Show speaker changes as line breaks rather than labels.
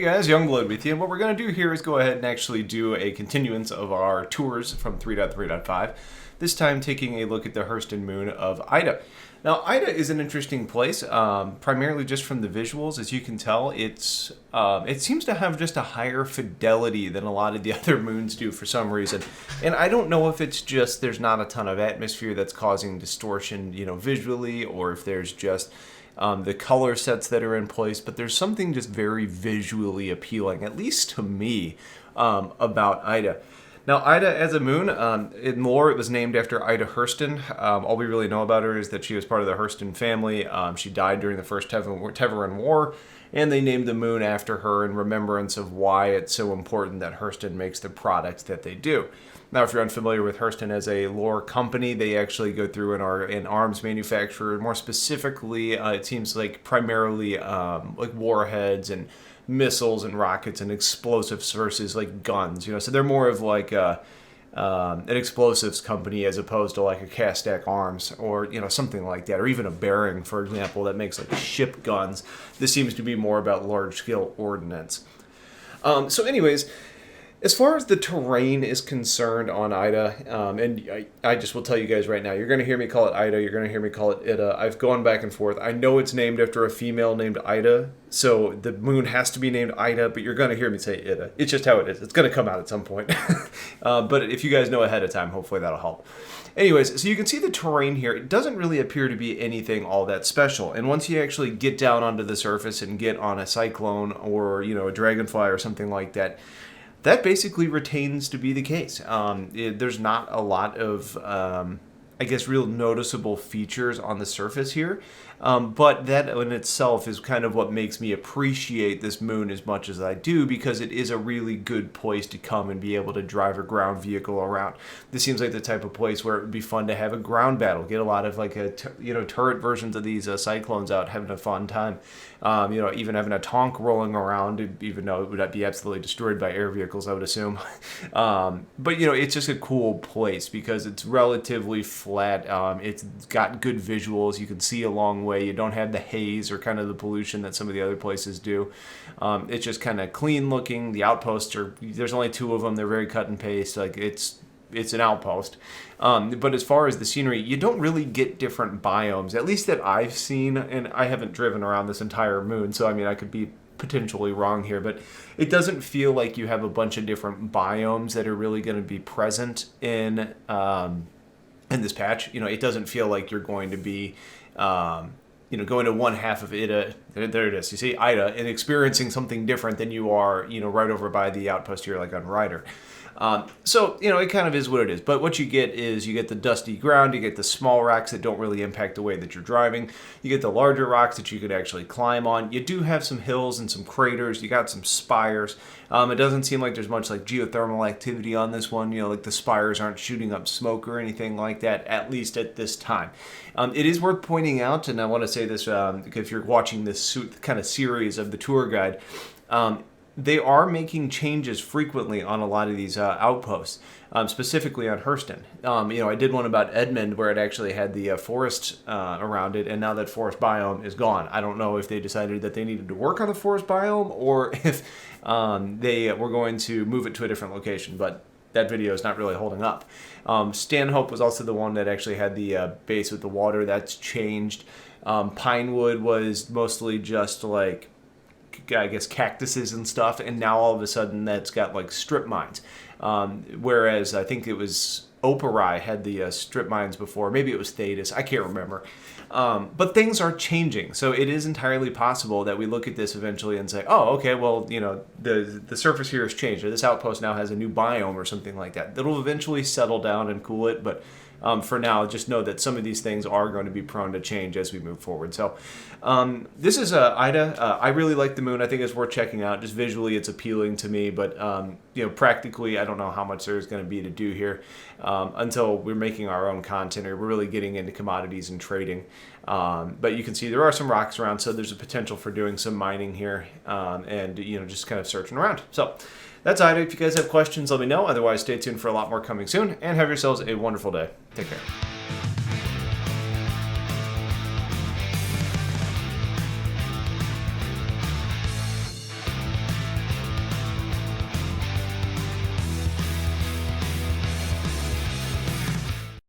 Hey guys, Youngblood with you, and what we're going to do here is go ahead and actually do a continuance of our tours from 3.3.5, this time taking a look at the Hurston moon of Ida. Now, Ida is an interesting place, primarily just from the visuals. As you can tell, it seems to have just a higher fidelity than a lot of the other moons do for some reason. And I don't know if it's just there's not a ton of atmosphere that's causing distortion, visually, or if there's just the color sets that are in place, but there's something just very visually appealing, at least to me, about Ida. Now, Ida as a moon, in lore, it was named after Ida Hurston. All we really know about her is that she was part of the Hurston family. She died during the First Tevarin War, and they named the moon after her in remembrance of why it's so important that Hurston makes the products that they do. Now, if you're unfamiliar with Hurston as a lore company, they actually go through and are an arms manufacturer. More specifically, it seems like primarily like warheads and missiles and rockets and explosives versus like guns. So they're more of like an explosives company as opposed to like a cast-stack arms or something like that, or even a bearing, for example, that makes like ship guns. This seems to be more about large-scale ordnance. So anyways, as far as the terrain is concerned on Ida, and I just will tell you guys right now, you're going to hear me call it Ida, you're going to hear me call it Ida. I've gone back and forth. I know it's named after a female named Ida, so the moon has to be named Ida, but you're going to hear me say Ida. It's just how it is. It's going to come out at some point. But if you guys know ahead of time, hopefully that'll help. Anyways, so you can see the terrain here. It doesn't really appear to be anything all that special. And once you actually get down onto the surface and get on a cyclone or, a dragonfly or something like that, that basically retains to be the case. There's not a lot of, real noticeable features on the surface here. But that in itself is kind of what makes me appreciate this moon as much as I do, because it is a really good place to come and be able to drive a ground vehicle around. This seems like the type of place where it would be fun to have a ground battle, get a lot of like turret versions of these cyclones out having a fun time. Even having a Tonk rolling around, even though it would be absolutely destroyed by air vehicles, I would assume. But it's just a cool place because it's relatively flat. It's got good visuals. You can see a long way. You don't have the haze or kind of the pollution that some of the other places do. It's just kind of clean looking. The outposts there's only 2 of them. They're very cut and paste. Like it's an outpost. But as far as the scenery, you don't really get different biomes, at least that I've seen, and I haven't driven around this entire moon, so I could be potentially wrong here, but it doesn't feel like you have a bunch of different biomes that are really going to be present in this patch. It doesn't feel like you're going to be going to one half of Ida, there it is, you see, Ida, and experiencing something different than you are, right over by the outpost here, like on Ryder. So, it kind of is what it is. But what you get is you get the dusty ground, you get the small rocks that don't really impact the way that you're driving, you get the larger rocks that you could actually climb on. You do have some hills and some craters, you got some spires. It doesn't seem like there's much like geothermal activity on this one, like the spires aren't shooting up smoke or anything like that, at least at this time. It is worth pointing out, and I want to say this if you're watching this kind of series of the tour guide, they are making changes frequently on a lot of these outposts, specifically on Hurston. I did one about Edmund where it actually had the forest around it, and now that forest biome is gone. I don't know if they decided that they needed to work on the forest biome or if they were going to move it to a different location, but that video is not really holding up. Stanhope was also the one that actually had the base with the water. That's changed. Pinewood was mostly just like, I guess, cactuses and stuff, and now all of a sudden that's got like strip mines. Whereas I think it was Oparai had the strip mines before. Maybe it was Thetis. I can't remember. But things are changing, so it is entirely possible that we look at this eventually and say, oh, okay, well, the surface here has changed, or this outpost now has a new biome or something like that. It'll eventually settle down and cool it, but for now, just know that some of these things are going to be prone to change as we move forward. So this is Ida. I really like the moon. I think it's worth checking out. Just visually, it's appealing to me, but practically, I don't know how much there's going to be to do here until we're making our own content or we're really getting into commodities and trading. But you can see there are some rocks around, so there's a potential for doing some mining here and just kind of searching around. So that's Ida. If you guys have questions, let me know. Otherwise, stay tuned for a lot more coming soon, and have yourselves a wonderful day. Take care.